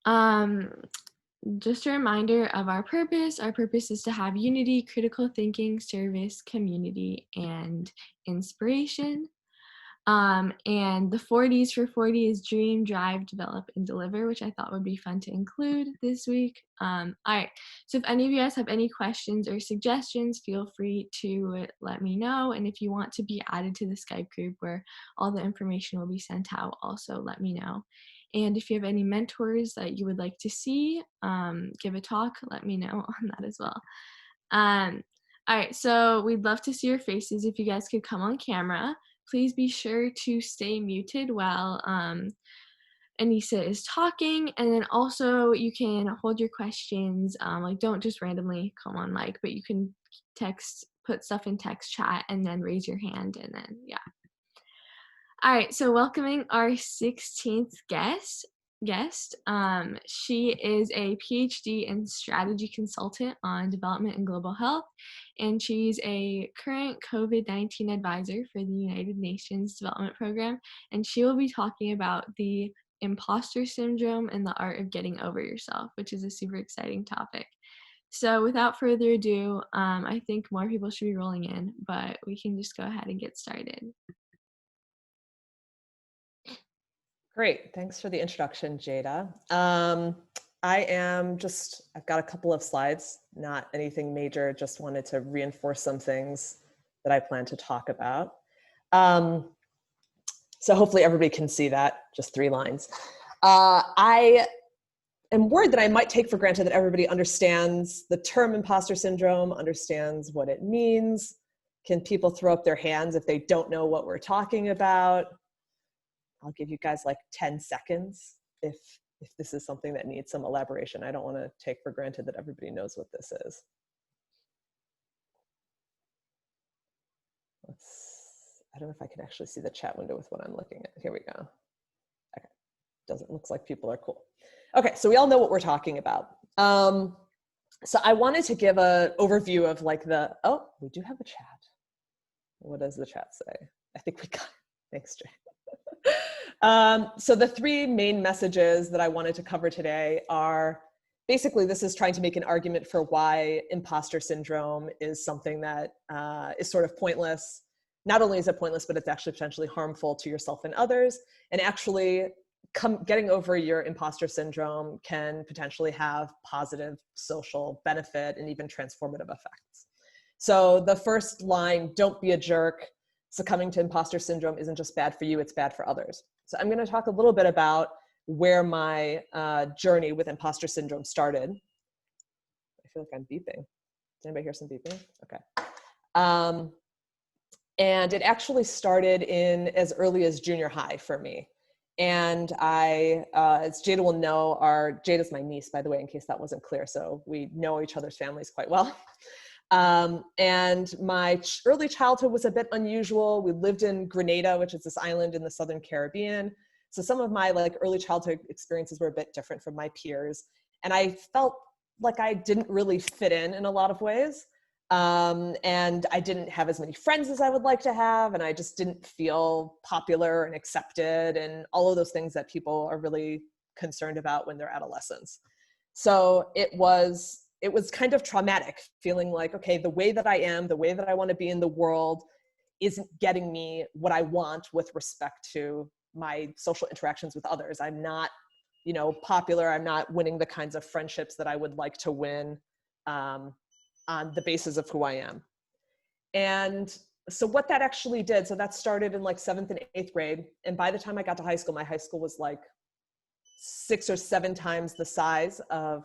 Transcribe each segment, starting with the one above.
Um, just a reminder of our purpose. Our purpose is to have unity, critical thinking, service, community, and inspiration. And the 40s for 40 is dream, drive, develop, and deliver, which I thought would be fun to include this week. All right. So if any of you guys have any questions or suggestions, feel free to let me know. And if you want to be added to the Skype group where all the information will be sent out, also let me know. And if you have any mentors that you would like to see, give a talk, let me know on that as well. Um, all right, so we'd love to see your faces if you guys could come on camera. Please be sure to stay muted while Anisa is talking, and then also you can hold your questions, like don't just randomly come on mic, but you can put stuff in text chat and then raise your hand, and then yeah. All right, so welcoming our 16th guest. She is a Ph.D. in strategy consultant on development and global health, and she's a current COVID-19 advisor for the United Nations Development Program, and she will be talking about the imposter syndrome and the art of getting over yourself, which is a super exciting topic. So without further ado, I think more people should be rolling in, but we can just go ahead and get started. Great, thanks for the introduction, Jada. I've got a couple of slides, not anything major, just wanted to reinforce some things that I plan to talk about. So hopefully everybody can see that, just 3 lines. I am worried that I might take for granted that everybody understands the term imposter syndrome, understands what it means. Can people throw up their hands if they don't know what we're talking about? I'll give you guys like 10 seconds if this is something that needs some elaboration. I don't want to take for granted that everybody knows what this is. I don't know if I can actually see the chat window with what I'm looking at. Here we go. Okay, looks like people are cool. Okay, so we all know what we're talking about. So I wanted to give an overview of like oh, we do have a chat. What does the chat say? I think we got it. Thanks, Jay. So the 3 main messages that I wanted to cover today are basically, this is trying to make an argument for why imposter syndrome is something that is sort of pointless. Not only is it pointless, but it's actually potentially harmful to yourself and others. And actually getting over your imposter syndrome can potentially have positive social benefit and even transformative effects. So the first line, don't be a jerk. Succumbing to imposter syndrome isn't just bad for you, it's bad for others. So I'm going to talk a little bit about where my journey with imposter syndrome started. I feel like I'm beeping. Does anybody hear some beeping? Okay. And it actually started in as early as junior high for me. And as Jada will know, Jada's my niece, by the way, in case that wasn't clear. So we know each other's families quite well. And my early childhood was a bit unusual. We lived in Grenada, which is this island in the Southern Caribbean. So some of my early childhood experiences were a bit different from my peers. And I felt like I didn't really fit in a lot of ways. And I didn't have as many friends as I would like to have. And I just didn't feel popular and accepted and all of those things that people are really concerned about when they're adolescents. So it was kind of traumatic, feeling like, okay, the way that I am, the way that I want to be in the world isn't getting me what I want with respect to my social interactions with others. I'm not, popular. I'm not winning the kinds of friendships that I would like to win on the basis of who I am. And so what that actually did, so that started in 7th and 8th grade. And by the time I got to high school, my high school was 6 or 7 times the size of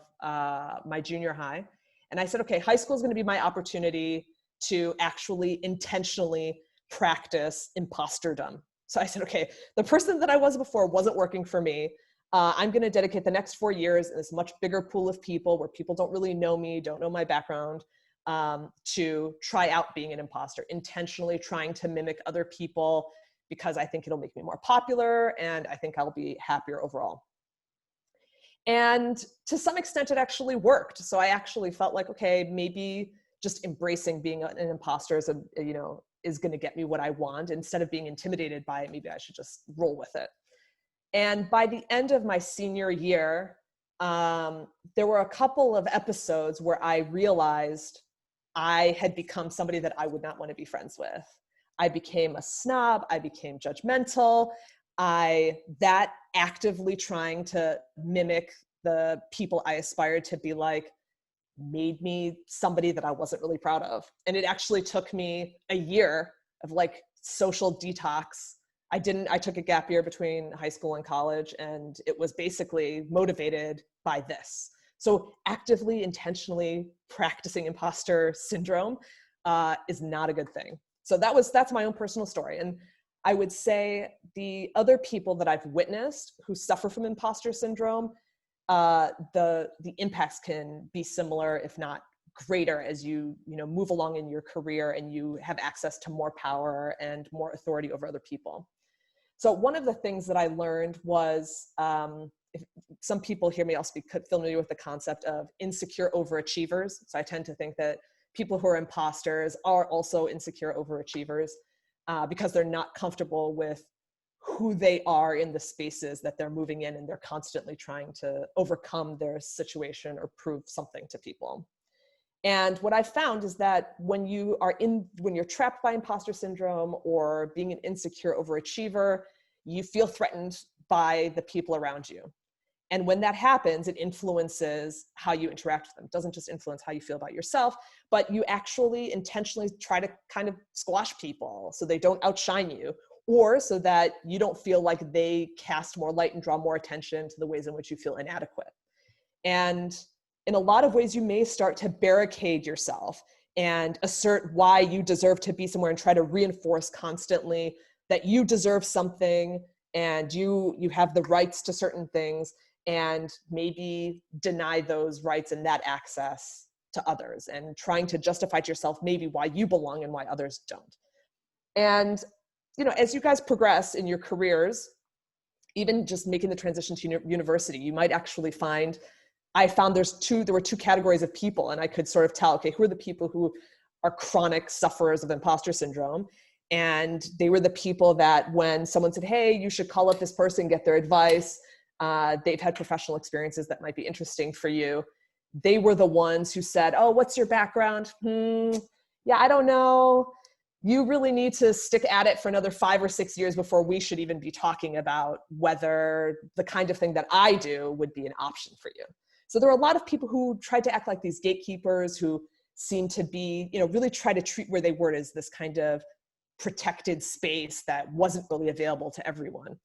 my junior high. And I said, okay, high school is going to be my opportunity to actually intentionally practice imposterdom. So I said, okay, the person that I was before wasn't working for me. I'm going to dedicate the next 4 years in this much bigger pool of people where people don't really know me, don't know my background, to try out being an imposter, intentionally trying to mimic other people because I think it'll make me more popular and I think I'll be happier overall. And to some extent, it actually worked. So I actually felt like, okay, maybe just embracing being an imposter is going to get me what I want. Instead of being intimidated by it, maybe I should just roll with it. And by the end of my senior year, there were a couple of episodes where I realized I had become somebody that I would not want to be friends with. I became a snob. I became judgmental. That actively trying to mimic the people I aspired to be like made me somebody that I wasn't really proud of. And it actually took me a year of like social detox. I took a gap year between high school and college, and it was basically motivated by this. So actively, intentionally practicing imposter syndrome is not a good thing. So that's my own personal story. And I would say the other people that I've witnessed who suffer from imposter syndrome, the impacts can be similar, if not greater, as you move along in your career and you have access to more power and more authority over other people. So one of the things that I learned was, if some people hear me, I'll speak familiar with the concept of insecure overachievers. So I tend to think that people who are imposters are also insecure overachievers because they're not comfortable with who they are in the spaces that they're moving in, and they're constantly trying to overcome their situation or prove something to people. And what I found is that when you're trapped by imposter syndrome or being an insecure overachiever, you feel threatened by the people around you. And when that happens, it influences how you interact with them. It doesn't just influence how you feel about yourself, but you actually intentionally try to kind of squash people so they don't outshine you, or so that you don't feel like they cast more light and draw more attention to the ways in which you feel inadequate. And in a lot of ways, you may start to barricade yourself and assert why you deserve to be somewhere and try to reinforce constantly that you deserve something and you have the rights to certain things, and maybe deny those rights and that access to others, and trying to justify to yourself maybe why you belong and why others don't. And as you guys progress in your careers, even just making the transition to university, you might actually find, I found there were two categories of people, and I could sort of tell, okay, who are the people who are chronic sufferers of imposter syndrome? And they were the people that when someone said, hey, you should call up this person, get their advice, they've had professional experiences that might be interesting for you. They were the ones who said, oh, what's your background? Yeah, I don't know. You really need to stick at it for another 5 or 6 years before we should even be talking about whether the kind of thing that I do would be an option for you. So there are a lot of people who tried to act like these gatekeepers, who seem to be, really try to treat where they were as this kind of protected space that wasn't really available to everyone.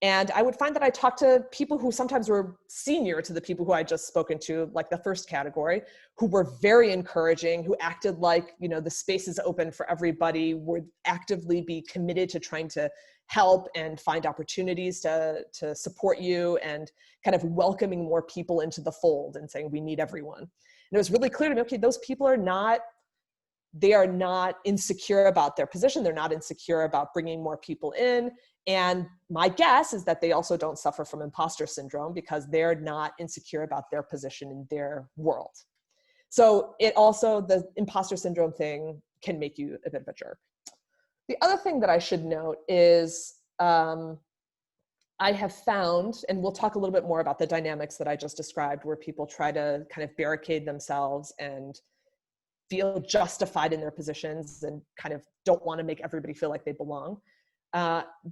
And I would find that I talked to people who sometimes were senior to the people who I just spoken to, like the first category, who were very encouraging, who acted like, the space is open for everybody, would actively be committed to trying to help and find opportunities to support you, and kind of welcoming more people into the fold and saying, we need everyone. And it was really clear to me, okay, those people are not insecure about their position. They're not insecure about bringing more people in. And my guess is that they also don't suffer from imposter syndrome because they're not insecure about their position in their world. So the imposter syndrome thing can make you a bit of a jerk. The other thing that I should note is I have found, and we'll talk a little bit more about the dynamics that I just described, where people try to kind of barricade themselves and feel justified in their positions and kind of don't want to make everybody feel like they belong.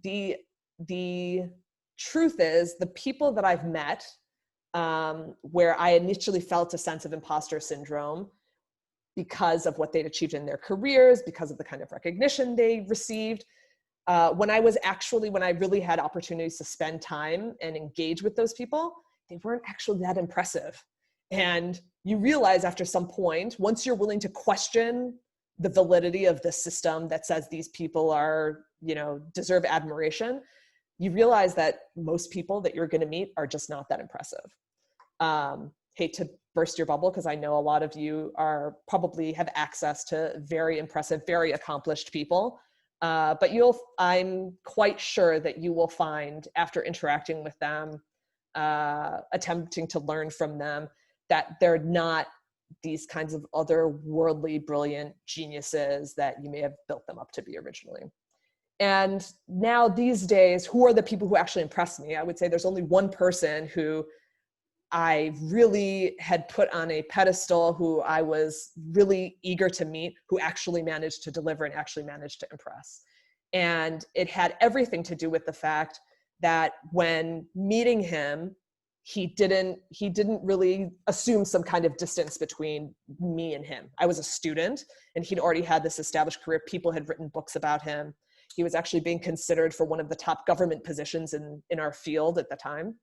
The truth is, the people that I've met where I initially felt a sense of imposter syndrome because of what they'd achieved in their careers, because of the kind of recognition they received, when I really had opportunities to spend time and engage with those people, they weren't actually that impressive. And you realize after some point, once you're willing to question the validity of the system that says these people are, deserve admiration, you realize that most people that you're going to meet are just not that impressive. Hate to burst your bubble, because I know a lot of you probably have access to very impressive, very accomplished people. But I'm quite sure that you will find, after interacting with them, attempting to learn from them, that they're not these kinds of otherworldly, brilliant geniuses that you may have built them up to be originally. And now these days, who are the people who actually impress me? I would say there's only one person who I really had put on a pedestal, who I was really eager to meet, who actually managed to deliver and actually managed to impress. And it had everything to do with the fact that when meeting him, he didn't really assume some kind of distance between me and him. I was a student and he'd already had this established career. People had written books about him. He was actually being considered for one of the top government positions in our field at the time.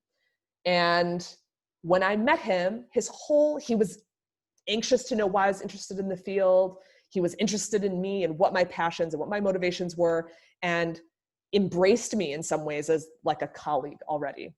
And when I met him, he was anxious to know why I was interested in the field. He was interested in me and what my passions and what my motivations were, and embraced me in some ways as like a colleague already.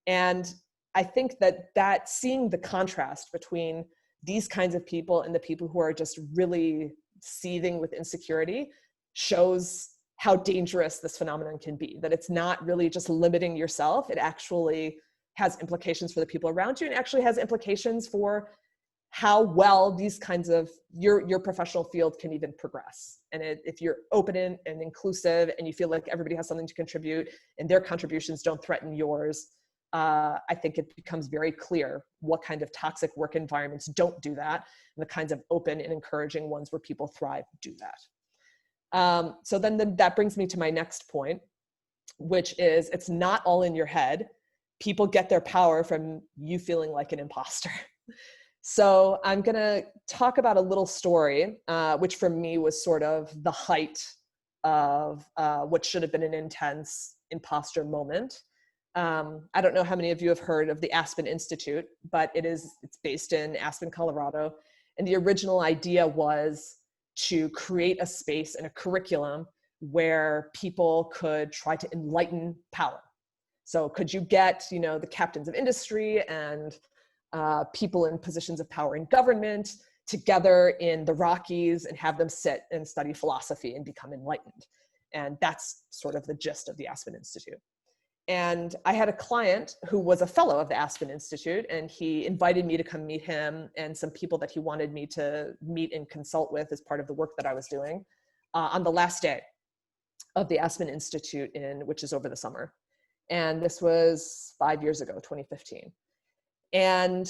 And I think that seeing the contrast between these kinds of people and the people who are just really seething with insecurity shows how dangerous this phenomenon can be, that it's not really just limiting yourself. It actually has implications for the people around you, and actually has implications for how well these kinds of your professional field can even progress. And if you're open and inclusive and you feel like everybody has something to contribute and their contributions don't threaten yours, I think it becomes very clear what kind of toxic work environments don't do that, and the kinds of open and encouraging ones where people thrive do that. So then that brings me to my next point, which is it's not all in your head. People get their power from you feeling like an imposter. So I'm going to talk about a little story, which for me was sort of the height of what should have been an intense imposter moment. I don't know how many of you have heard of the Aspen Institute, but it's based in Aspen, Colorado. And the original idea was to create a space and a curriculum where people could try to enlighten power. So could you get, the captains of industry and people in positions of power in government together in the Rockies and have them sit and study philosophy and become enlightened? And that's sort of the gist of the Aspen Institute. And I had a client who was a fellow of the Aspen Institute, and he invited me to come meet him and some people that he wanted me to meet and consult with as part of the work that I was doing on the last day of the Aspen Institute, which is over the summer. And this was 5 years ago, 2015. And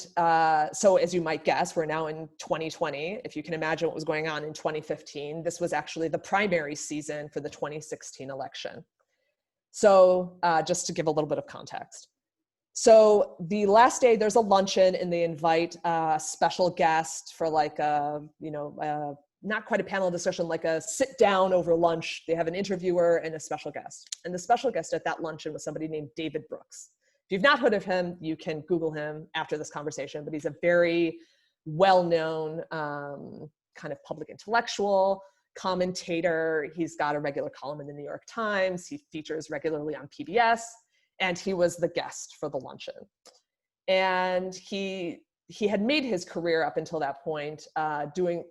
so as you might guess, we're now in 2020. If you can imagine what was going on in 2015, this was actually the primary season for the 2016 election. So just to give a little bit of context. So the last day, there's a luncheon, and they invite a special guest for like not quite a panel discussion, like a sit down over lunch. They have an interviewer and a special guest. And the special guest at that luncheon was somebody named David Brooks. If you've not heard of him, you can Google him after this conversation, but he's a very well-known kind of public intellectual, commentator. He's got a regular column in the New York Times. He features regularly on PBS, and he was the guest for the luncheon. And he had made his career up until that point doing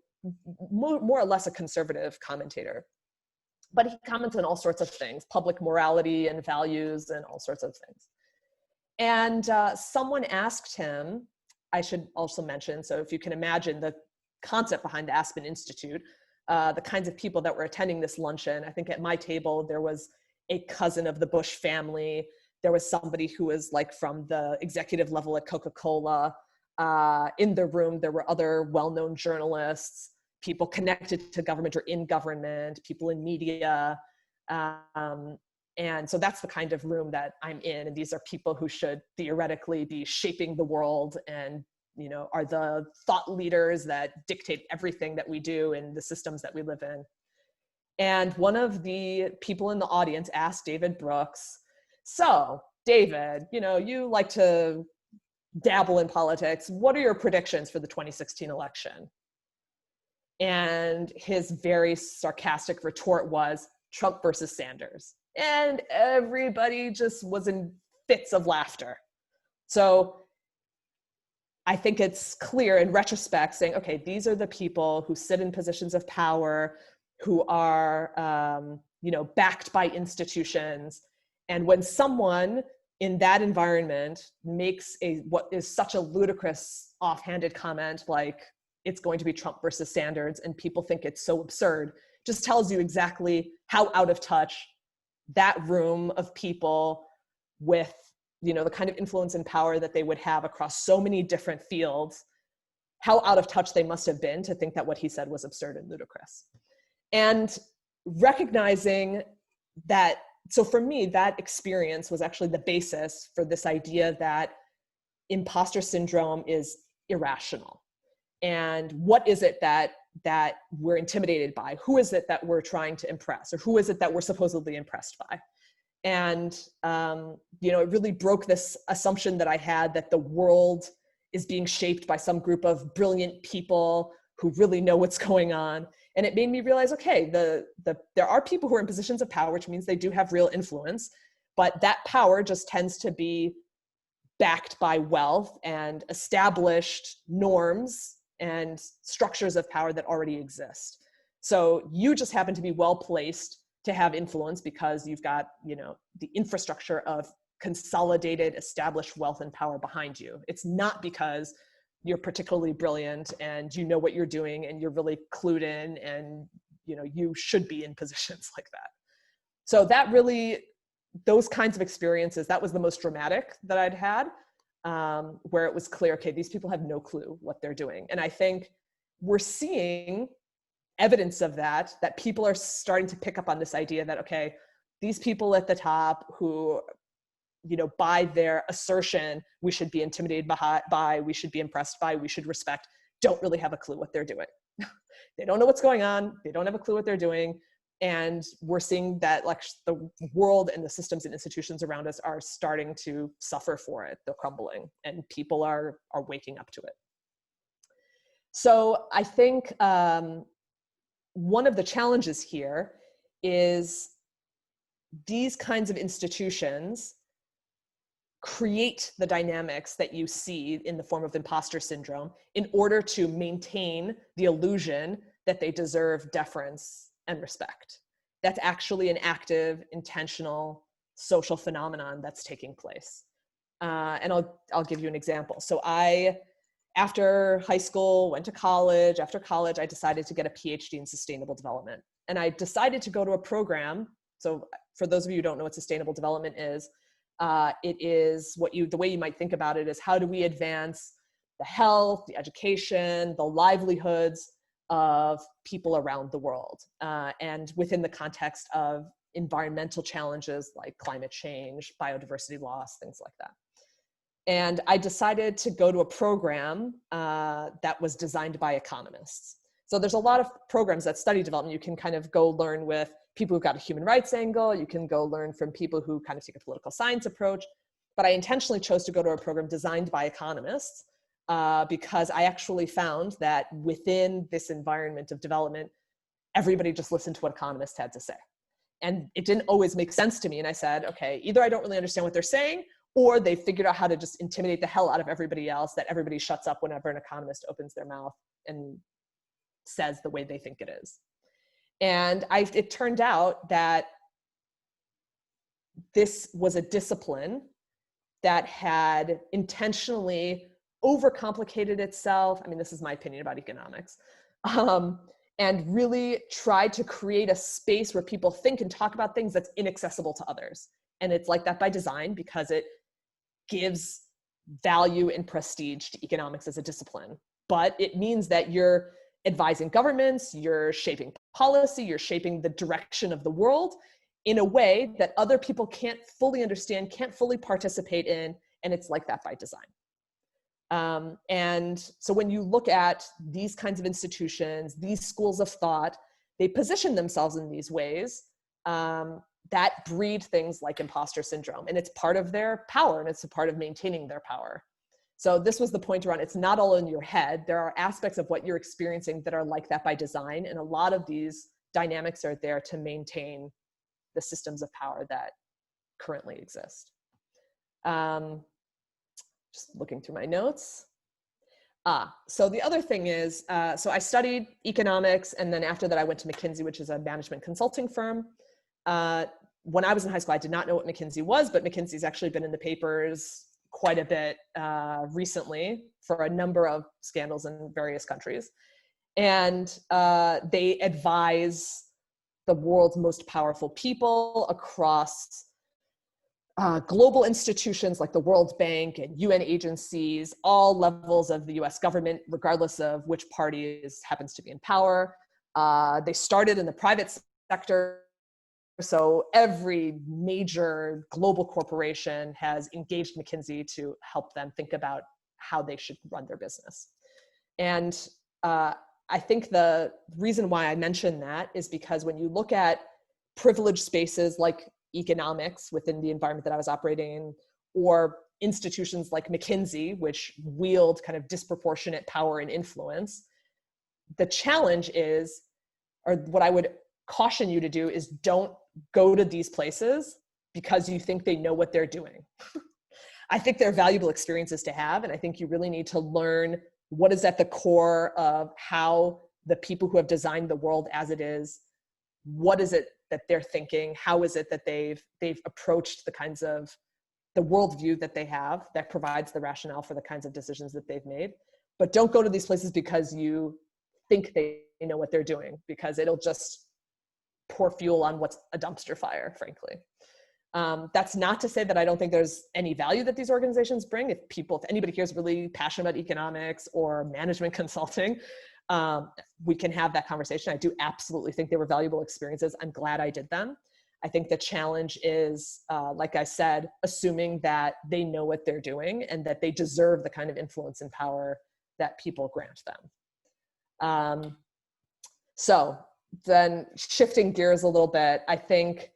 more or less a conservative commentator. But he comments on all sorts of things, public morality and values and all sorts of things. And someone asked him, I should also mention, so if you can imagine the concept behind the Aspen Institute, the kinds of people that were attending this luncheon. I think at my table, there was a cousin of the Bush family. There was somebody who was like from the executive level at Coca-Cola. In the room, there were other well-known journalists, people connected to government or in government, people in media. And so that's the kind of room that I'm in. And these are people who should theoretically be shaping the world and are the thought leaders that dictate everything that we do in the systems that we live in. And one of the people in the audience asked David Brooks, so David, you like to dabble in politics. What are your predictions for the 2016 election? And his very sarcastic retort was Trump versus Sanders. And everybody just was in fits of laughter. So I think it's clear in retrospect saying, okay, these are the people who sit in positions of power, who are, backed by institutions. And when someone in that environment makes what is such a ludicrous offhanded comment, like it's going to be Trump versus Sanders, and people think it's so absurd, just tells you exactly how out of touch that room of people with the kind of influence and power that they would have across so many different fields, how out of touch they must have been to think that what he said was absurd and ludicrous. And recognizing that, so for me, that experience was actually the basis for this idea that imposter syndrome is irrational. And what is it that we're intimidated by? Who is it that we're trying to impress? Or who is it that we're supposedly impressed by? And, it really broke this assumption that I had that the world is being shaped by some group of brilliant people who really know what's going on. And it made me realize, okay, there are people who are in positions of power, which means they do have real influence, but that power just tends to be backed by wealth and established norms and structures of power that already exist. So you just happen to be well placed to have influence because you've got, the infrastructure of consolidated, established wealth and power behind you. It's not because you're particularly brilliant and you know what you're doing and you're really clued in and, you should be in positions like that. So that really, those kinds of experiences, that was the most dramatic that I'd had, where it was clear, okay, these people have no clue what they're doing. And I think we're seeing evidence of that people are starting to pick up on this idea that, okay, these people at the top who, by their assertion, we should be intimidated by, we should be impressed by, we should respect, don't really have a clue what they're doing. They don't know what's going on. They don't have a clue what they're doing. And we're seeing that like the world and the systems and institutions around us are starting to suffer for it. They're crumbling and people are waking up to it. So I think one of the challenges here is these kinds of institutions create the dynamics that you see in the form of imposter syndrome in order to maintain the illusion that they deserve deference and respect. That's actually an active, intentional social phenomenon that's taking place. And I'll give you an example. So after high school, went to college. After college, I decided to get a Ph.D. in sustainable development. And I decided to go to a program. So for those of you who don't know what sustainable development is, it is the way you might think about it is how do we advance the health, the education, the livelihoods of people around the world, and within the context of environmental challenges like climate change, biodiversity loss, things like that. And I decided to go to a program that was designed by economists. So there's a lot of programs that study development. You can kind of go learn with people who've got a human rights angle. You can go learn from people who kind of take a political science approach. But I intentionally chose to go to a program designed by economists because I actually found that within this environment of development, everybody just listened to what economists had to say. And it didn't always make sense to me. And I said, okay, either I don't really understand what they're saying, or they figured out how to just intimidate the hell out of everybody else, that everybody shuts up whenever an economist opens their mouth and says the way they think it is. And it turned out that this was a discipline that had intentionally overcomplicated itself. I mean, this is my opinion about economics. And really tried to create a space where people think and talk about things that's inaccessible to others. And it's like that by design because it gives value and prestige to economics as a discipline. But it means that you're advising governments, you're shaping policy, you're shaping the direction of the world in a way that other people can't fully understand, can't fully participate in, and it's like that by design. And so when you look at these kinds of institutions, these schools of thought, they position themselves in these ways that breed things like imposter syndrome. And it's part of their power and it's a part of maintaining their power. So this was the point around, it's not all in your head. There are aspects of what you're experiencing that are like that by design. And a lot of these dynamics are there to maintain the systems of power that currently exist. Just looking through my notes. So the other thing is, so I studied economics, and then after that I went to Mckinsey, which is a management consulting firm. When I was in high school, I did not know what Mckinsey was, but McKinsey's actually been in the papers quite a bit recently for a number of scandals in various countries. And they advise the world's most powerful people across global institutions like the World Bank and UN agencies, all levels of the US government, regardless of which party happens to be in power. They started in the private sector. So every major global corporation has engaged McKinsey to help them think about how they should run their business. And I think the reason why I mention that is because when you look at privileged spaces like economics within the environment that I was operating in, or institutions like McKinsey, which wield kind of disproportionate power and influence, the challenge is, or what I would caution you to do, is don't go to these places because you think they know what they're doing. I think they're valuable experiences to have, and I think you really need to learn what is at the core of how the people who have designed the world as it is, what is it that they're thinking, how is it that they've approached the kinds of the worldview that they have that provides the rationale for the kinds of decisions that they've made. But don't go to these places because you think they know what they're doing, because it'll just pour fuel on what's a dumpster fire, frankly. That's not to say that I don't think there's any value that these organizations bring. If anybody here is really passionate about economics or management consulting, we can have that conversation. I do absolutely think they were valuable experiences. I'm glad I did them. I think the challenge is, like I said, assuming that they know what they're doing and that they deserve the kind of influence and power that people grant them. So then shifting gears a little bit, I think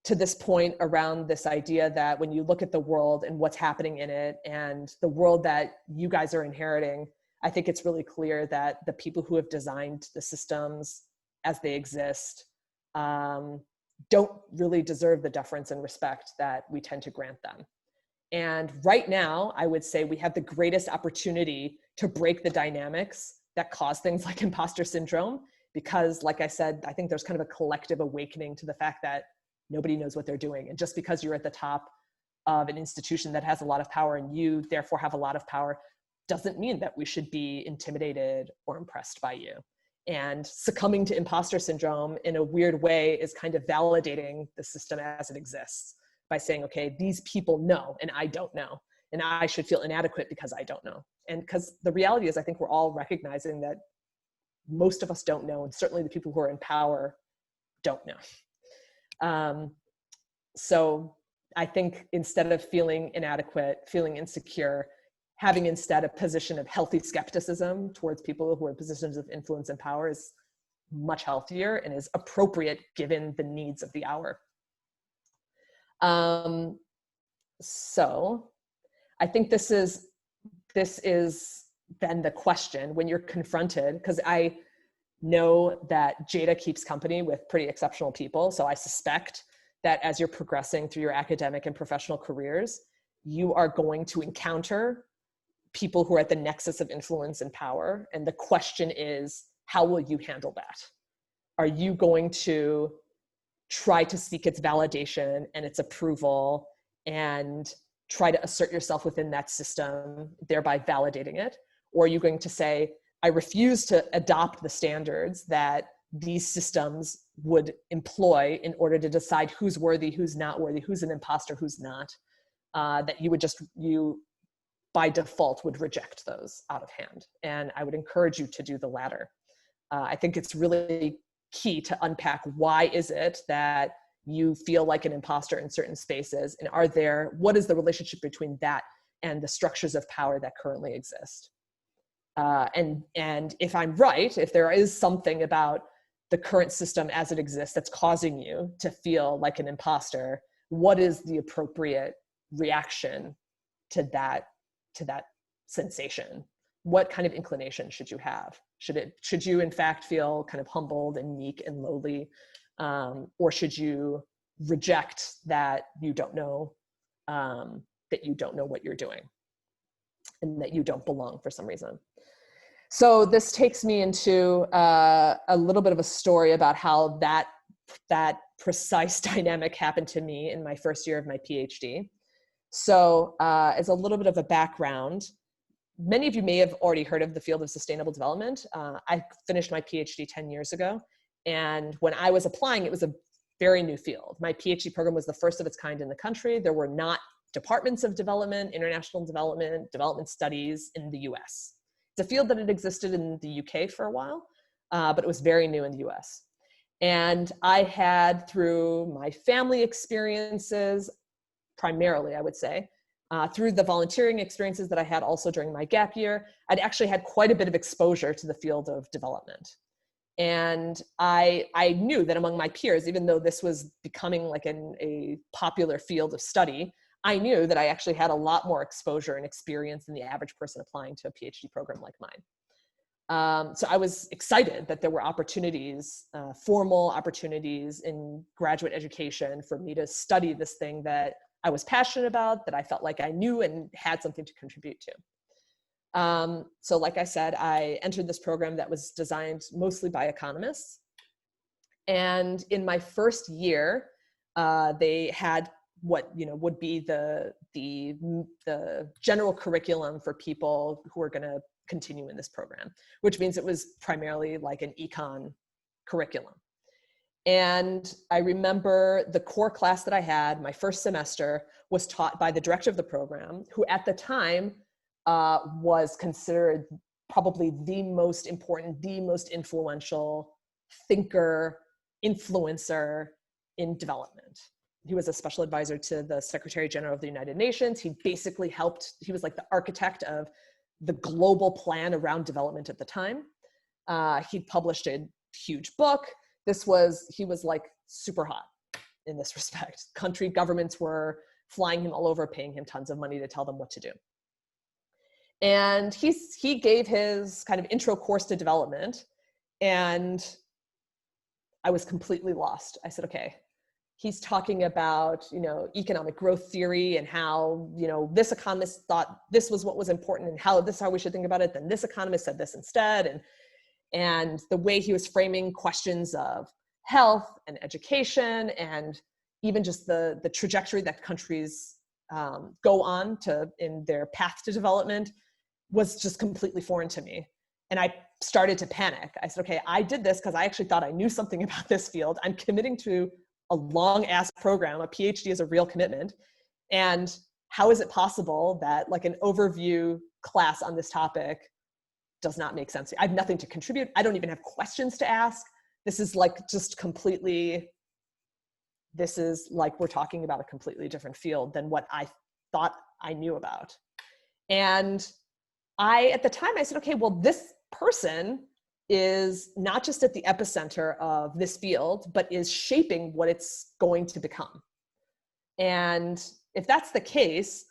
to this point around this idea that when you look at the world and what's happening in it and the world that you guys are inheriting, I think it's really clear that the people who have designed the systems as they exist don't really deserve the deference and respect that we tend to grant them. And right now, I would say we have the greatest opportunity to break the dynamics that cause things like imposter syndrome, because like I said, I think there's kind of a collective awakening to the fact that nobody knows what they're doing. And just because you're at the top of an institution that has a lot of power and you therefore have a lot of power doesn't mean that we should be intimidated or impressed by you. And succumbing to imposter syndrome in a weird way is kind of validating the system as it exists by saying, okay, these people know and I don't know. And I should feel inadequate because I don't know. And because the reality is, I think we're all recognizing that most of us don't know. And certainly the people who are in power don't know. So I think instead of feeling inadequate, feeling insecure, having instead a position of healthy skepticism towards people who are in positions of influence and power is much healthier and is appropriate given the needs of the hour. So I think this is then the question when you're confronted, because I know that Jada keeps company with pretty exceptional people. So I suspect that as you're progressing through your academic and professional careers, you are going to encounter people who are at the nexus of influence and power. And the question is, how will you handle that? Are you going to try to seek its validation and its approval and try to assert yourself within that system, thereby validating it? Or are you going to say, I refuse to adopt the standards that these systems would employ in order to decide who's worthy, who's not worthy, who's an imposter, who's not, that you by default would reject those out of hand. And I would encourage you to do the latter. I think it's really key to unpack why is it that you feel like an imposter in certain spaces, and what is the relationship between that and the structures of power that currently exist? And if I'm right, if there is something about the current system as it exists that's causing you to feel like an imposter, what is the appropriate reaction to that sensation? What kind of inclination should you have? Should you in fact feel kind of humbled and meek and lowly, or should you reject that you don't know what you're doing and that you don't belong for some reason? So this takes me into a little bit of a story about how that precise dynamic happened to me in my first year of my PhD. So as a little bit of a background, many of you may have already heard of the field of sustainable development. I finished my PhD 10 years ago. And when I was applying, it was a very new field. My PhD program was the first of its kind in the country. There were not departments of development, international development, development studies in the US. It's a field that had existed in the UK for a while, but it was very new in the US. And I had, through my family experiences, primarily, I would say, through the volunteering experiences that I had also during my gap year, I'd actually had quite a bit of exposure to the field of development. And I knew that among my peers, even though this was becoming like a popular field of study, I knew that I actually had a lot more exposure and experience than the average person applying to a PhD program like mine. So I was excited that there were opportunities, formal opportunities in graduate education for me to study this thing that I was passionate about, that I felt like I knew and had something to contribute to. So like I said, I entered this program that was designed mostly by economists. And in my first year, they had what would be the general curriculum for people who are going to continue in this program, which means it was primarily like an econ curriculum. And I remember the core class that I had, my first semester, was taught by the director of the program, who at the time was considered probably the most important, the most influential thinker, influencer in development. He was a special advisor to the Secretary General of the United Nations. He basically helped, he was like the architect of the global plan around development at the time. He'd published a huge book. He was like super hot in this respect. Country governments were flying him all over, paying him tons of money to tell them what to do. And he gave his kind of intro course to development, and I was completely lost. I said, okay, he's talking about, economic growth theory and how, this economist thought this was what was important and how we should think about it. Then this economist said this instead. And the way he was framing questions of health and education and even just the trajectory that countries go on in their path to development was just completely foreign to me. And I started to panic. I said, okay, I did this because I actually thought I knew something about this field. I'm committing to a long ass program. A PhD is a real commitment. And how is it possible that like an overview class on this topic does not make sense? I have nothing to contribute. I don't even have questions to ask. This is like just completely, this is like we're talking about a completely different field than what I thought I knew about. And at the time I said, okay, well, this person is not just at the epicenter of this field, but is shaping what it's going to become. And if that's the case,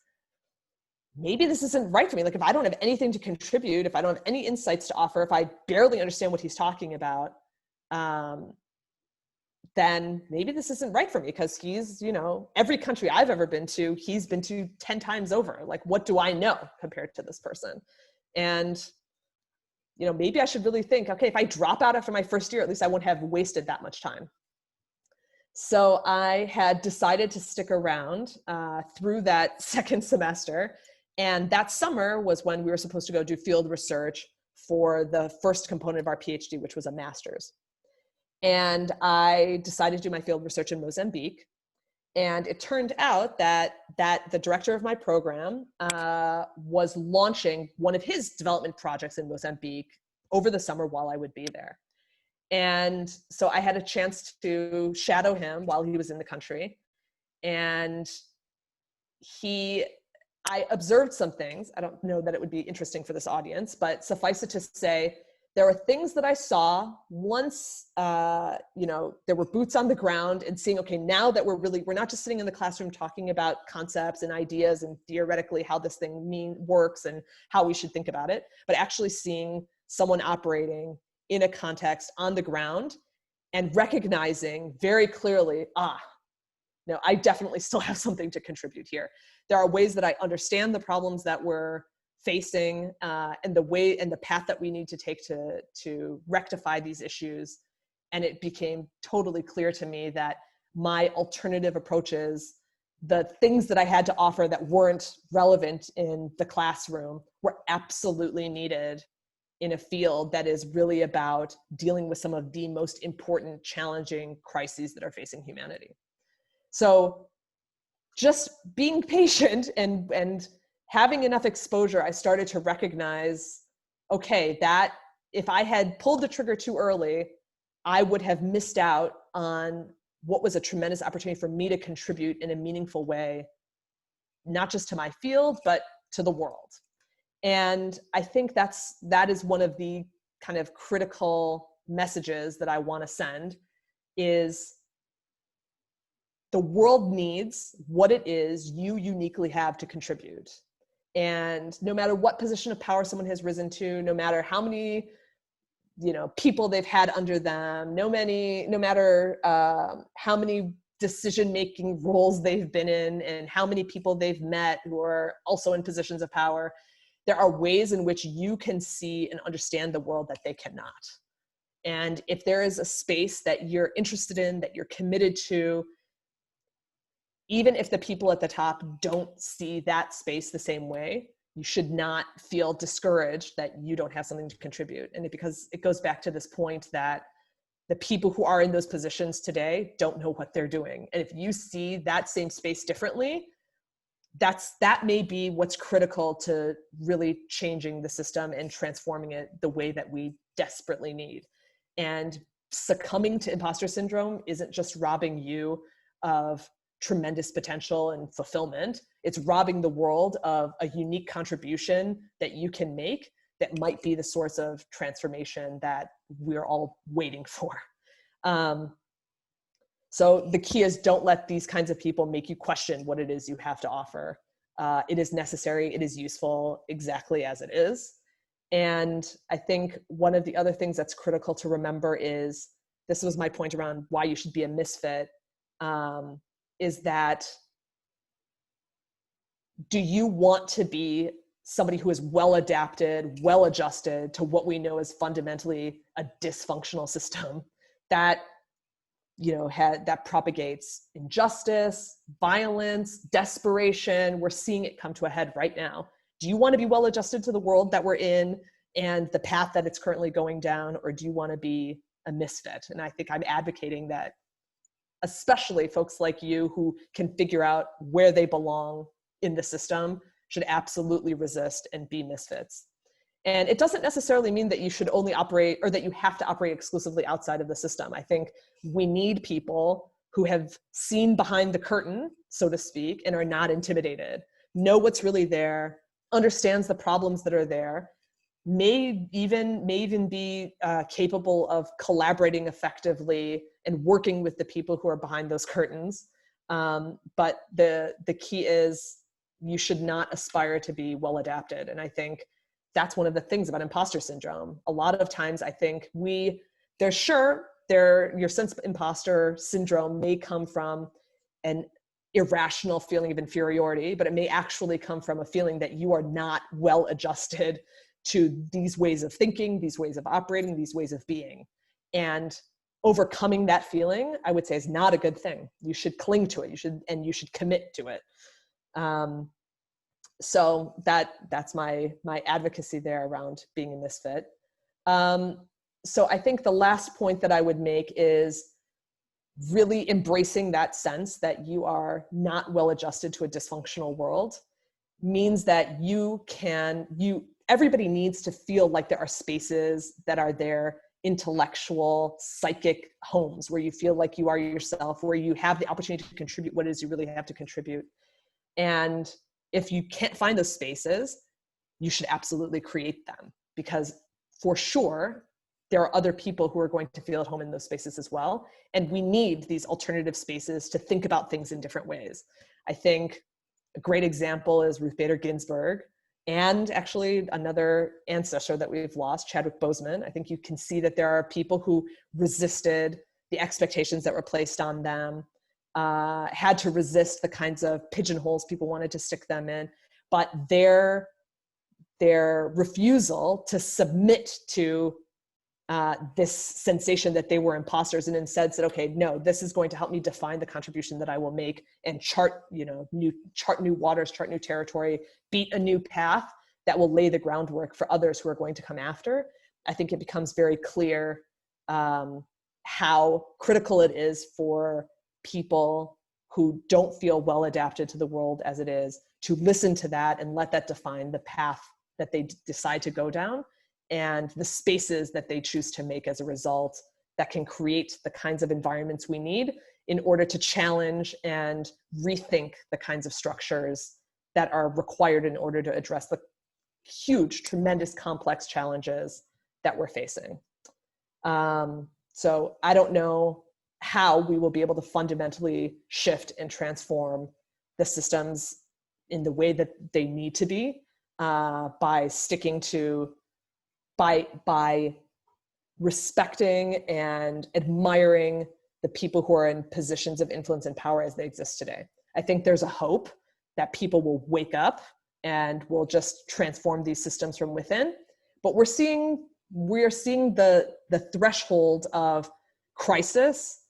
maybe this isn't right for me. Like if I don't have anything to contribute, if I don't have any insights to offer, if I barely understand what he's talking about, then maybe this isn't right for me, because he's, every country I've ever been to, he's been to 10 times over. Like, what do I know compared to this person? And, maybe I should really think, okay, if I drop out after my first year, at least I won't have wasted that much time. So I had decided to stick around through that second semester. And that summer was when we were supposed to go do field research for the first component of our PhD, which was a master's. And I decided to do my field research in Mozambique. And it turned out that the director of my program was launching one of his development projects in Mozambique over the summer while I would be there. And so I had a chance to shadow him while he was in the country. And I observed some things. I don't know that it would be interesting for this audience, but suffice it to say, there were things that I saw once, there were boots on the ground and seeing, okay, now that we're not just sitting in the classroom talking about concepts and ideas and theoretically how this thing works and how we should think about it, but actually seeing someone operating in a context on the ground and recognizing very clearly, no, I definitely still have something to contribute here. There are ways that I understand the problems that we're facing and the path that we need to take to rectify these issues. And it became totally clear to me that my alternative approaches, the things that I had to offer that weren't relevant in the classroom, were absolutely needed in a field that is really about dealing with some of the most important, challenging crises that are facing humanity. So just being patient and having enough exposure, I started to recognize, okay, that if I had pulled the trigger too early, I would have missed out on what was a tremendous opportunity for me to contribute in a meaningful way, not just to my field, but to the world. And I think that is one of the kind of critical messages that I want to send is the world needs what it is you uniquely have to contribute. And no matter what position of power someone has risen to, no matter how many people they've had under them, no matter how many decision-making roles they've been in and how many people they've met who are also in positions of power, there are ways in which you can see and understand the world that they cannot. And if there is a space that you're interested in, that you're committed to, even if the people at the top don't see that space the same way, you should not feel discouraged that you don't have something to contribute. And because it goes back to this point that the people who are in those positions today don't know what they're doing. And if you see that same space differently, that may be what's critical to really changing the system and transforming it the way that we desperately need. And succumbing to imposter syndrome isn't just robbing you of tremendous potential and fulfillment. It's robbing the world of a unique contribution that you can make that might be the source of transformation that we're all waiting for. So the key is, don't let these kinds of people make you question what it is you have to offer. It is necessary, it is useful exactly as it is. And I think one of the other things that's critical to remember is, this was my point around why you should be a misfit, is that, do you want to be somebody who is well adapted, well adjusted to what we know is fundamentally a dysfunctional system that that propagates injustice, violence, desperation? We're seeing it come to a head right now. Do you want to be well adjusted to the world that we're in and the path that it's currently going down, or do you want to be a misfit? And I think I'm advocating that, especially folks like you who can figure out where they belong in the system should absolutely resist and be misfits. And it doesn't necessarily mean that you should only operate, or that you have to operate exclusively outside of the system. I think we need people who have seen behind the curtain, so to speak, and are not intimidated, know what's really there, understands the problems that are there, may even be capable of collaborating effectively and working with the people who are behind those curtains. But the key is, you should not aspire to be well adapted. And I think that's one of the things about imposter syndrome. A lot of times I think your sense of imposter syndrome may come from an irrational feeling of inferiority, but it may actually come from a feeling that you are not well adjusted to these ways of thinking, these ways of operating, these ways of being. And overcoming that feeling, I would say, is not a good thing. You should cling to it. You should commit to it. So that's my advocacy there around being a misfit. So I think the last point that I would make is really embracing that sense that you are not well adjusted to a dysfunctional world means that everybody needs to feel like there are spaces that are their intellectual, psychic homes where you feel like you are yourself, where you have the opportunity to contribute what it is you really have to contribute. And if you can't find those spaces, you should absolutely create them, because for sure, there are other people who are going to feel at home in those spaces as well. And we need these alternative spaces to think about things in different ways. I think a great example is Ruth Bader Ginsburg, and actually another ancestor that we've lost, Chadwick Boseman. I think you can see that there are people who resisted the expectations that were placed on them, had to resist the kinds of pigeonholes people wanted to stick them in, but their refusal to submit to this sensation that they were imposters, and instead said, okay, no, this is going to help me define the contribution that I will make and chart new waters, chart new territory, beat a new path. that will lay the groundwork for others who are going to come after, I think it becomes very clear how critical it is for people who don't feel well adapted to the world as it is to listen to that and let that define the path that they decide to go down and the spaces that they choose to make as a result that can create the kinds of environments we need in order to challenge and rethink the kinds of structures that are required in order to address the huge, tremendous, complex challenges that we're facing. So I don't know how we will be able to fundamentally shift and transform the systems in the way that they need to be by sticking to, by respecting and admiring the people who are in positions of influence and power as they exist today. I think there's a hope that people will wake up and will just transform these systems from within. But we're seeing the threshold of crisis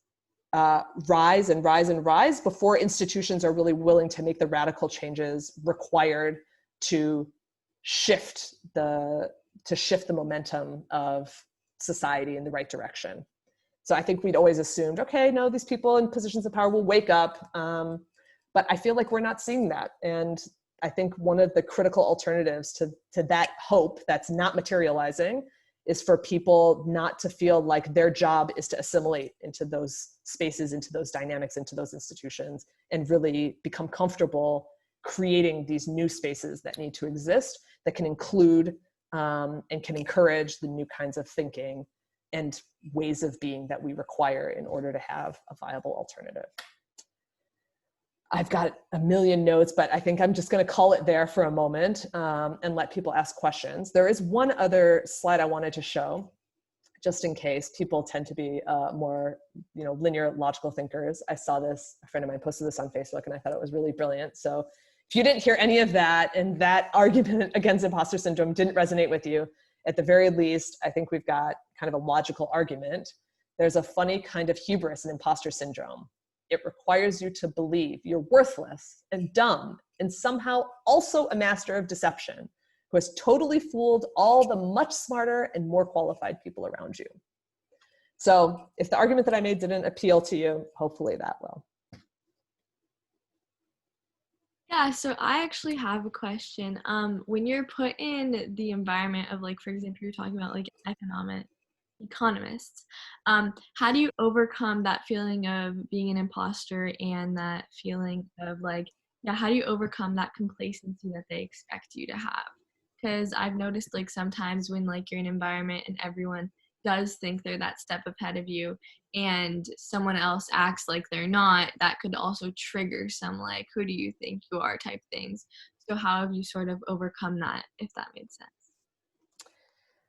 rise and rise and rise before institutions are really willing to make the radical changes required to shift the momentum of society in the right direction. So I think we'd always assumed, okay, no, these people in positions of power will wake up. But I feel like we're not seeing that. And I think one of the critical alternatives to that hope that's not materializing is for people not to feel like their job is to assimilate into those spaces, into those dynamics, into those institutions, and really become comfortable creating these new spaces that need to exist, that can include and can encourage the new kinds of thinking and ways of being that we require in order to have a viable alternative. I've got a million notes, but I think I'm just going to call it there for a moment and let people ask questions. There is one other slide I wanted to show, just in case. People tend to be more, linear logical thinkers. I saw this, a friend of mine posted this on Facebook, and I thought it was really brilliant. So if you didn't hear any of that and that argument against imposter syndrome didn't resonate with you, at the very least, I think we've got kind of a logical argument. There's a funny kind of hubris in imposter syndrome. It requires you to believe you're worthless and dumb and somehow also a master of deception who has totally fooled all the much smarter and more qualified people around you. So if the argument that I made didn't appeal to you, hopefully that will. Yeah, so I actually have a question. When you're put in the environment of, like, for example, you're talking about like economists, how do you overcome that feeling of being an imposter and that feeling of like, yeah, how do you overcome that complacency that they expect you to have? Because I've noticed, like, sometimes when, like, you're in an environment and everyone does think they're that step ahead of you and someone else acts like they're not, that could also trigger some, like, who do you think you are type things. So how have you sort of overcome that, if that made sense?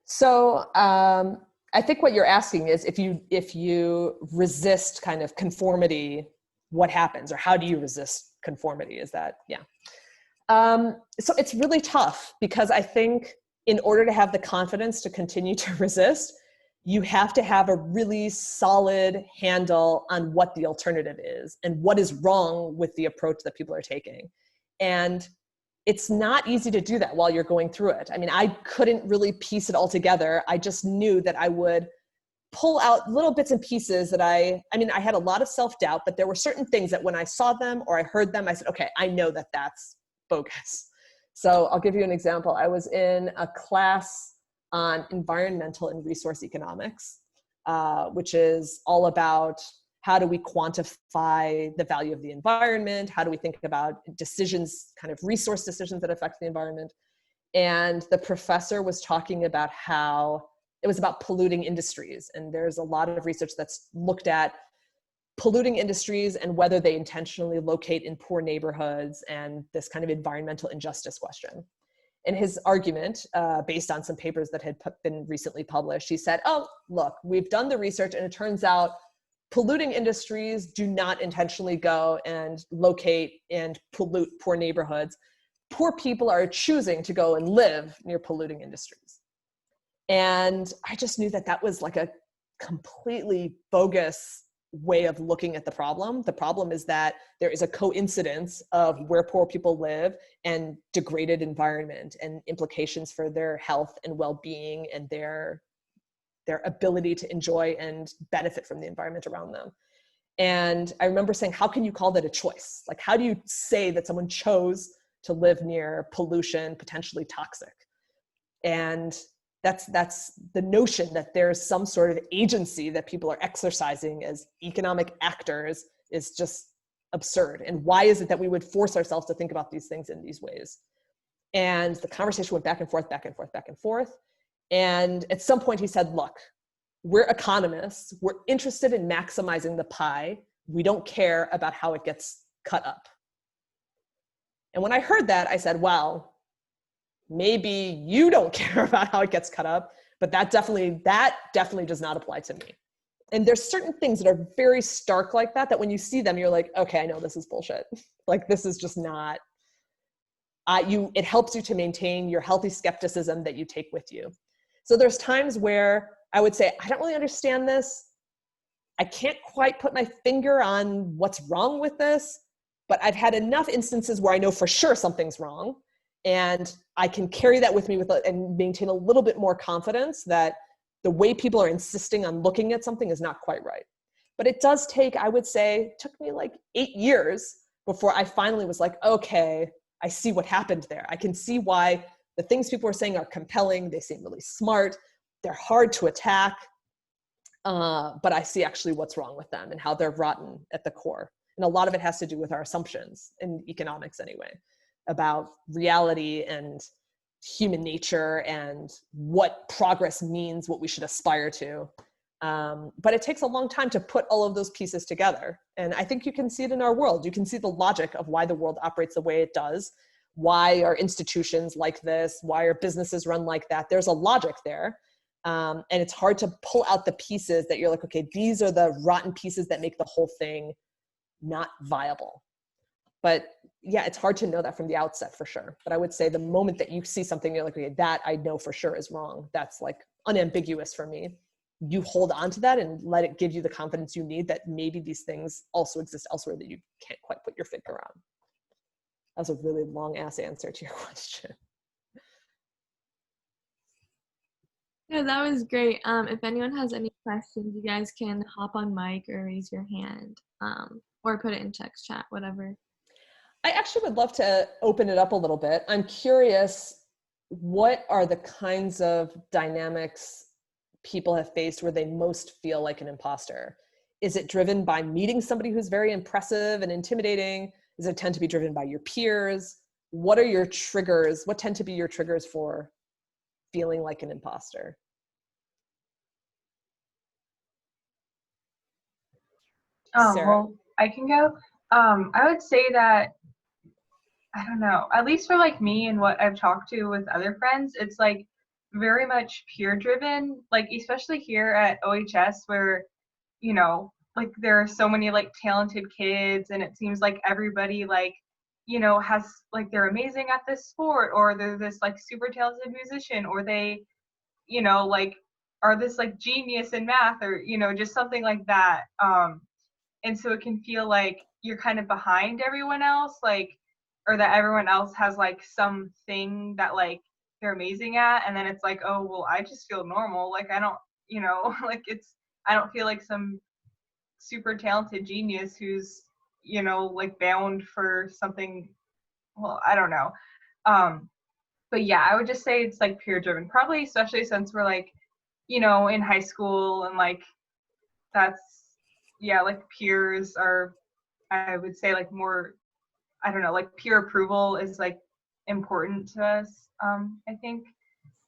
So I think what you're asking is if you resist kind of conformity, what happens, or how do you resist conformity? Is that, yeah. So it's really tough because I think in order to have the confidence to continue to resist, you have to have a really solid handle on what the alternative is and what is wrong with the approach that people are taking. And it's not easy to do that while you're going through it. I mean, I couldn't really piece it all together. I just knew that I would pull out little bits and pieces that I had a lot of self-doubt, but there were certain things that when I saw them or I heard them, I said, okay, I know that that's bogus. So I'll give you an example. I was in a class on environmental and resource economics, which is all about how do we quantify the value of the environment? How do we think about decisions, kind of resource decisions that affect the environment? And the professor was talking about how it was about polluting industries. And there's a lot of research that's looked at polluting industries and whether they intentionally locate in poor neighborhoods and this kind of environmental injustice question. In his argument, based on some papers that had been recently published, he said, oh, look, we've done the research and it turns out polluting industries do not intentionally go and locate and pollute poor neighborhoods. Poor people are choosing to go and live near polluting industries. And I just knew that that was like a completely bogus way of looking at the problem. The problem is that there is a coincidence of where poor people live and degraded environment and implications for their health and well-being and their ability to enjoy and benefit from the environment around them. And I remember saying, how can you call that a choice? Like, how do you say that someone chose to live near pollution, potentially toxic? And that's the notion that there's some sort of agency that people are exercising as economic actors is just absurd. And why is it that we would force ourselves to think about these things in these ways? And the conversation went back and forth, back and forth, back and forth. And at some point he said, look, we're economists. We're interested in maximizing the pie. We don't care about how it gets cut up. And when I heard that, I said, well, maybe you don't care about how it gets cut up, but that definitely does not apply to me. And there's certain things that are very stark like that, that when you see them, you're like, okay, I know this is bullshit. Like, this is just not, it helps you to maintain your healthy skepticism that you take with you. So there's times where I would say, I don't really understand this. I can't quite put my finger on what's wrong with this, but I've had enough instances where I know for sure something's wrong. And I can carry that with me and maintain a little bit more confidence that the way people are insisting on looking at something is not quite right. But it does take, I would say, it took me like 8 years before I finally was like, okay, I see what happened there. I can see why the things people are saying are compelling. They seem really smart. They're hard to attack. But I see actually what's wrong with them and how they're rotten at the core. And a lot of it has to do with our assumptions in economics anyway, about reality and human nature and what progress means, what we should aspire to. But it takes a long time to put all of those pieces together. And I think you can see it in our world. You can see the logic of why the world operates the way it does. Why are institutions like this? Why are businesses run like that? There's a logic there. And it's hard to pull out the pieces that you're like, okay, these are the rotten pieces that make the whole thing not viable. But yeah, it's hard to know that from the outset for sure. But I would say the moment that you see something, you're like, okay, that I know for sure is wrong. That's like unambiguous for me. You hold on to that and let it give you the confidence you need that maybe these things also exist elsewhere that you can't quite put your finger on. That was a really long ass answer to your question. Yeah, that was great. If anyone has any questions, you guys can hop on mic or raise your hand, or put it in text chat, whatever. I actually would love to open it up a little bit. I'm curious, what are the kinds of dynamics people have faced where they most feel like an imposter? Is it driven by meeting somebody who's very impressive and intimidating? Does it tend to be driven by your peers? What are your triggers? What tend to be your triggers for feeling like an imposter? Sarah? Well, I can go. I would say that, I don't know, at least for like me and what I've talked to with other friends, it's like very much peer driven, like especially here at OHS where, you know, like there are so many like talented kids and it seems like everybody like, you know, has like they're amazing at this sport or they're this like super talented musician or they, you know, like are this like genius in math or, you know, just something like that. And so it can feel like you're kind of behind everyone else, like, or that everyone else has like something that like they're amazing at. And then it's like, oh, well, I just feel normal. Like, I don't, you know, like I don't feel like some super talented genius who's, you know, like bound for something. Well, I don't know. But yeah, I would just say it's like peer driven, probably, especially since we're like, you know, in high school and like that's, yeah, like peers are, I would say like more, I don't know, like peer approval is like important to us, I think.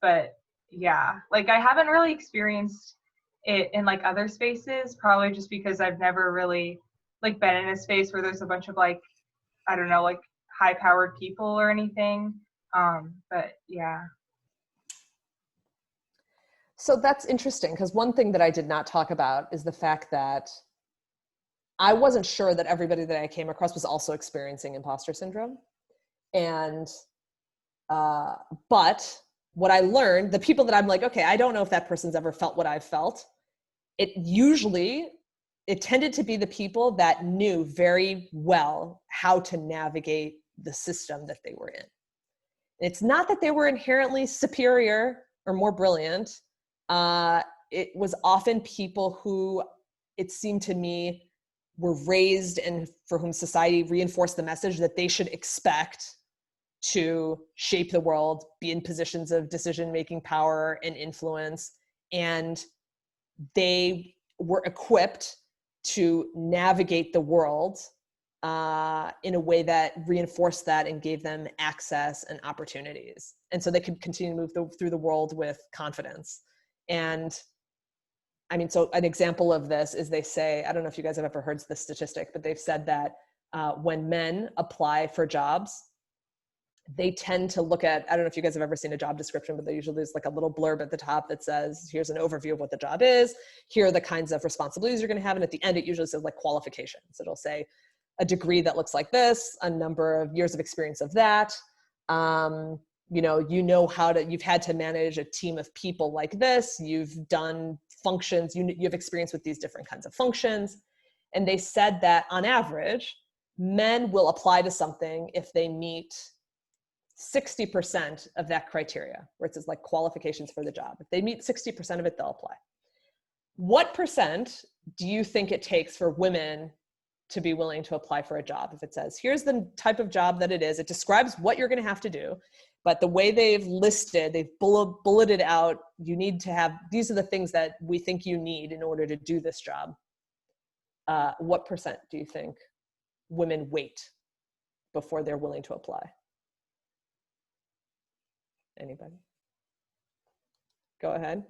But yeah, like I haven't really experienced it in like other spaces, probably just because I've never really like been in a space where there's a bunch of like, I don't know, like high powered people or anything. But yeah. So that's interesting because one thing that I did not talk about is the fact that I wasn't sure that everybody that I came across was also experiencing imposter syndrome. And, but what I learned, the people that I'm like, okay, I don't know if that person's ever felt what I've felt. It usually it tended to be the people that knew very well how to navigate the system that they were in. It's not that they were inherently superior or more brilliant. It was often people who, it seemed to me, were raised and for whom society reinforced the message that they should expect to shape the world, be in positions of decision-making power and influence. And they were equipped to navigate the world in a way that reinforced that and gave them access and opportunities. And so they could continue to move through the world with confidence. And I mean, so an example of this is they say, I don't know if you guys have ever heard this statistic, but they've said that when men apply for jobs, they tend to look at, I don't know if you guys have ever seen a job description, but they usually there's like a little blurb at the top that says, here's an overview of what the job is. Here are the kinds of responsibilities you're going to have. And at the end, it usually says like qualifications. It'll say a degree that looks like this, a number of years of experience of that. You've had to manage a team of people like this. You've done functions, you have experience with these different kinds of functions. And they said that on average, men will apply to something if they meet 60% of that criteria, where it says like qualifications for the job. If they meet 60% of it, they'll apply. What percent do you think it takes for women to be willing to apply for a job? If it says, here's the type of job that it is, it describes what you're going to have to do, but the way they've listed, they've bulleted out, you need to have, these are the things that we think you need in order to do this job. What percent do you think women wait before they're willing to apply? Anybody? Go ahead.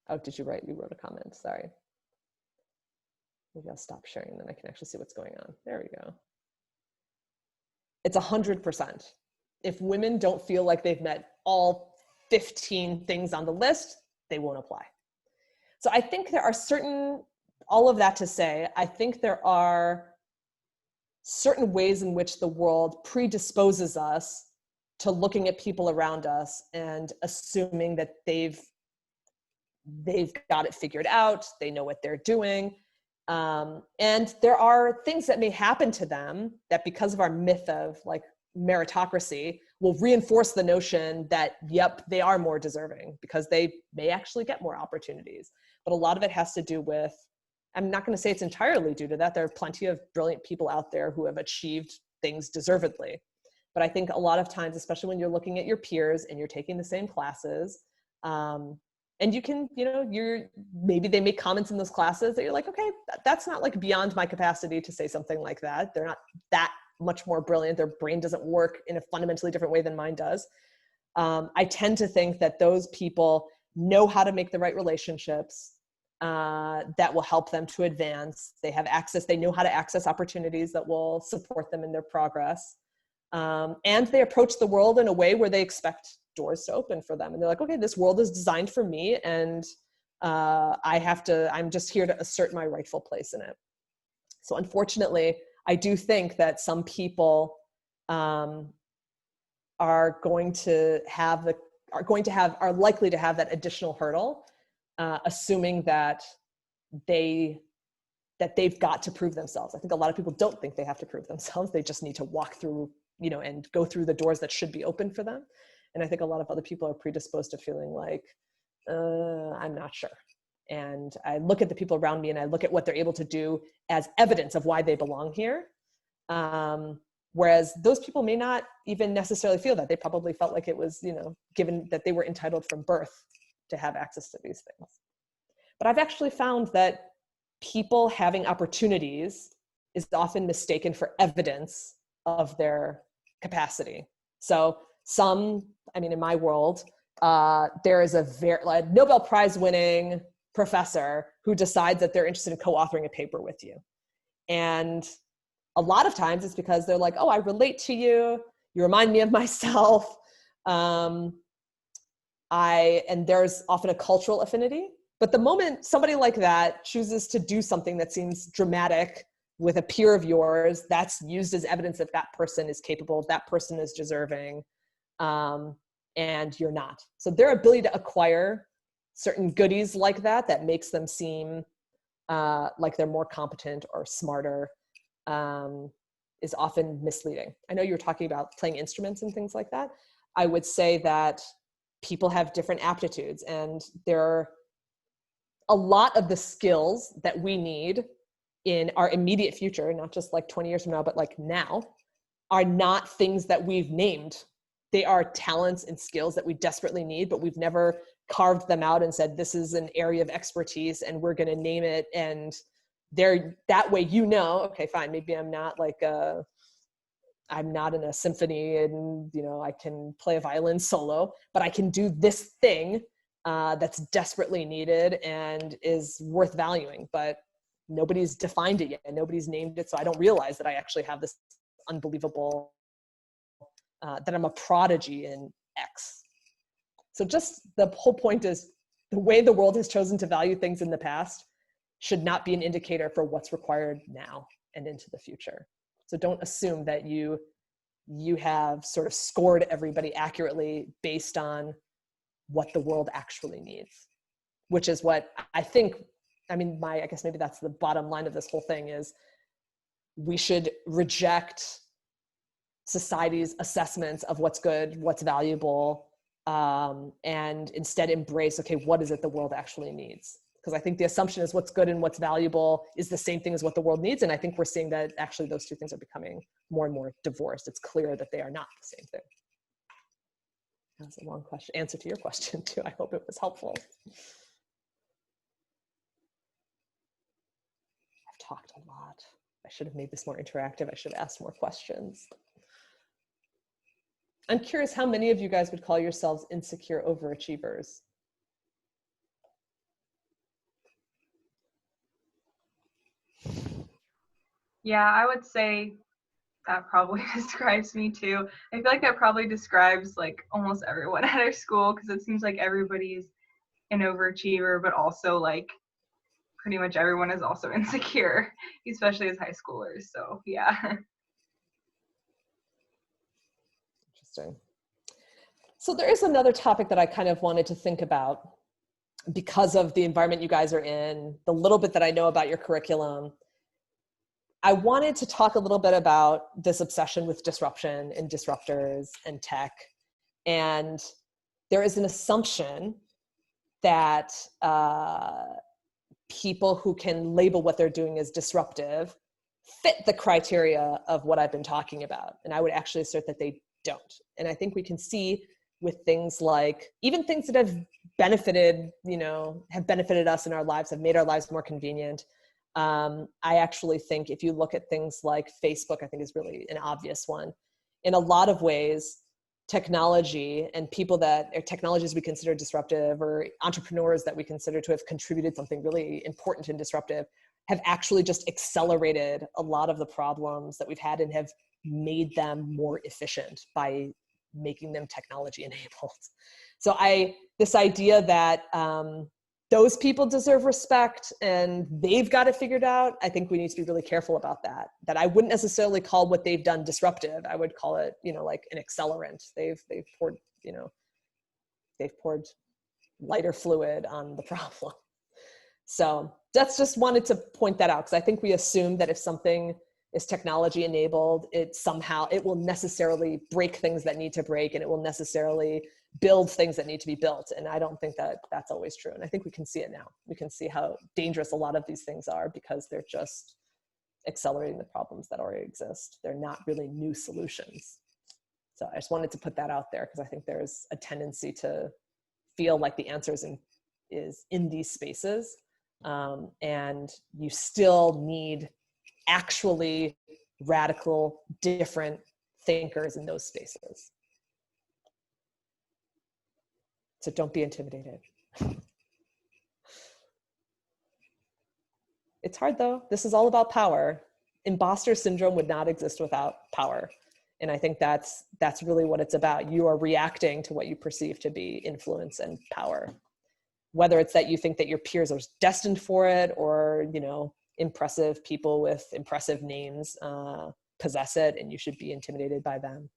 Oh, did you write? You wrote a comment, sorry. Maybe I'll stop sharing, then I can actually see what's going on. There we go. It's 100%. If women don't feel like they've met all 15 things on the list, they won't apply. So I think there are all of that to say, I think there are certain ways in which the world predisposes us to looking at people around us and assuming that they've got it figured out, they know what they're doing. And there are things that may happen to them that, because of our myth of like meritocracy, will reinforce the notion that, yep, they are more deserving because they may actually get more opportunities. But a lot of it has to do with, I'm not going to say it's entirely due to that. There are plenty of brilliant people out there who have achieved things deservedly. But I think a lot of times, especially when you're looking at your peers and you're taking the same classes, and you can, maybe they make comments in those classes that you're like, okay, that's not like beyond my capacity to say something like that. They're not that much more brilliant. Their brain doesn't work in a fundamentally different way than mine does. I tend to think that those people know how to make the right relationships that will help them to advance. They have access, they know how to access opportunities that will support them in their progress. And they approach the world in a way where they expect doors to open for them. And they're like, okay, this world is designed for me, and I'm just here to assert my rightful place in it. So unfortunately, I do think that some people are likely to have that additional hurdle, assuming that they've got to prove themselves. I think a lot of people don't think they have to prove themselves. They just need to walk through, and go through the doors that should be open for them. And I think a lot of other people are predisposed to feeling like, I'm not sure. And I look at the people around me and I look at what they're able to do as evidence of why they belong here. Whereas those people may not even necessarily feel that. They probably felt like it was, given that they were entitled from birth to have access to these things. But I've actually found that people having opportunities is often mistaken for evidence of their capacity. So in my world, there is a Nobel Prize winning professor who decides that they're interested in co-authoring a paper with you. And a lot of times it's because they're like, oh, I relate to you. You remind me of myself. And there's often a cultural affinity. But the moment somebody like that chooses to do something that seems dramatic with a peer of yours, that's used as evidence that that person is capable, that person is deserving, and you're not. So their ability to acquire certain goodies like that makes them seem like they're more competent or smarter, is often misleading. I know you were talking about playing instruments and things like that. I would say that people have different aptitudes, and there are a lot of the skills that we need in our immediate future, not just like 20 years from now, but like now, are not things that we've named. They are talents and skills that we desperately need, but we've never carved them out and said, this is an area of expertise and we're going to name it. And there, that way, you know, okay, fine, maybe I'm not like I'm not in a symphony and, you know, I can play a violin solo, but I can do this thing that's desperately needed and is worth valuing, but nobody's defined it yet and nobody's named it. So I don't realize that I actually have this unbelievable, that I'm a prodigy in X. So just the whole point is the way the world has chosen to value things in the past should not be an indicator for what's required now and into the future. So don't assume that you have sort of scored everybody accurately based on what the world actually needs, which is what I think, I mean, I guess maybe that's the bottom line of this whole thing is we should reject society's assessments of what's good, what's valuable, and instead embrace, okay, what is it the world actually needs? Because I think the assumption is what's good and what's valuable is the same thing as what the world needs. And I think we're seeing that actually those two things are becoming more and more divorced. It's clear that they are not the same thing. That's a long question, answer to your question too. I hope it was helpful. I've talked a lot. I should have made this more interactive. I should have asked more questions. I'm curious how many of you guys would call yourselves insecure overachievers? Yeah, I would say that probably describes me too. I feel like that probably describes like almost everyone at our school, because it seems like everybody's an overachiever, but also like pretty much everyone is also insecure, especially as high schoolers. So yeah. Interesting. So there is another topic that I kind of wanted to think about because of the environment you guys are in, the little bit that I know about your curriculum. I wanted to talk a little bit about this obsession with disruption and disruptors and tech. And there is an assumption that people who can label what they're doing as disruptive fit the criteria of what I've been talking about. And I would actually assert that they don't. And I think we can see with things like, even things that have benefited, have benefited us in our lives, have made our lives more convenient. I actually think if you look at things like Facebook, I think is really an obvious one. In a lot of ways, technology and people that are technologies we consider disruptive or entrepreneurs that we consider to have contributed something really important and disruptive have actually just accelerated a lot of the problems that we've had and have made them more efficient by making them technology enabled. So this idea that those people deserve respect and they've got it figured out, I think we need to be really careful about that. That I wouldn't necessarily call what they've done disruptive. I would call it, like an accelerant. They've poured lighter fluid on the problem. So that's just wanted to point that out, because I think we assume that if something is technology enabled, it will necessarily break things that need to break, and it will necessarily build things that need to be built. And I don't think that that's always true. And I think we can see it now. We can see how dangerous a lot of these things are because they're just accelerating the problems that already exist. They're not really new solutions. So I just wanted to put that out there because I think there's a tendency to feel like the answer is in these spaces. And you still need actually radical, different thinkers in those spaces. So don't be intimidated. It's hard though. This is all about power. Imposter syndrome would not exist without power. And I think that's really what it's about. You are reacting to what you perceive to be influence and power. Whether it's that you think that your peers are destined for it, or, impressive people with impressive names possess it and you should be intimidated by them.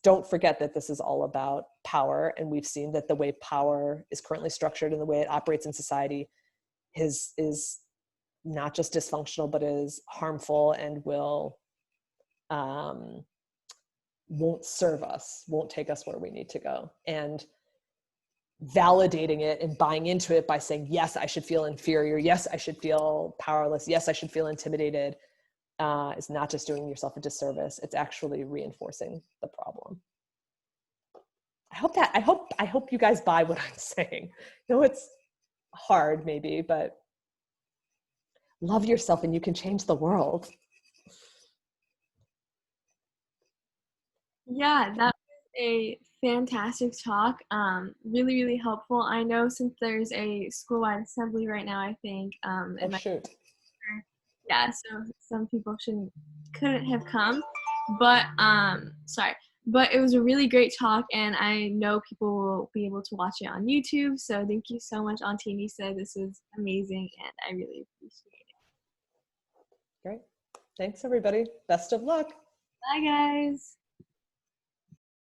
Don't forget that this is all about power. And we've seen that the way power is currently structured and the way it operates in society is not just dysfunctional, but is harmful and won't serve us, won't take us where we need to go. And validating it and buying into it by saying, yes, I should feel inferior. Yes, I should feel powerless. Yes, I should feel intimidated, is not just doing yourself a disservice. It's actually reinforcing the problem. I hope you guys buy what I'm saying. I know it's hard maybe, but love yourself and you can change the world. Yeah, that was a fantastic talk. Really, really helpful. I know since there's a school-wide assembly right now, I think Oh, shoot. yeah, so some people couldn't have come, but sorry. But it was a really great talk, and I know people will be able to watch it on YouTube. So thank you so much, Auntie Anisa. This was amazing, and I really appreciate it. Great. Thanks, everybody. Best of luck. Bye, guys.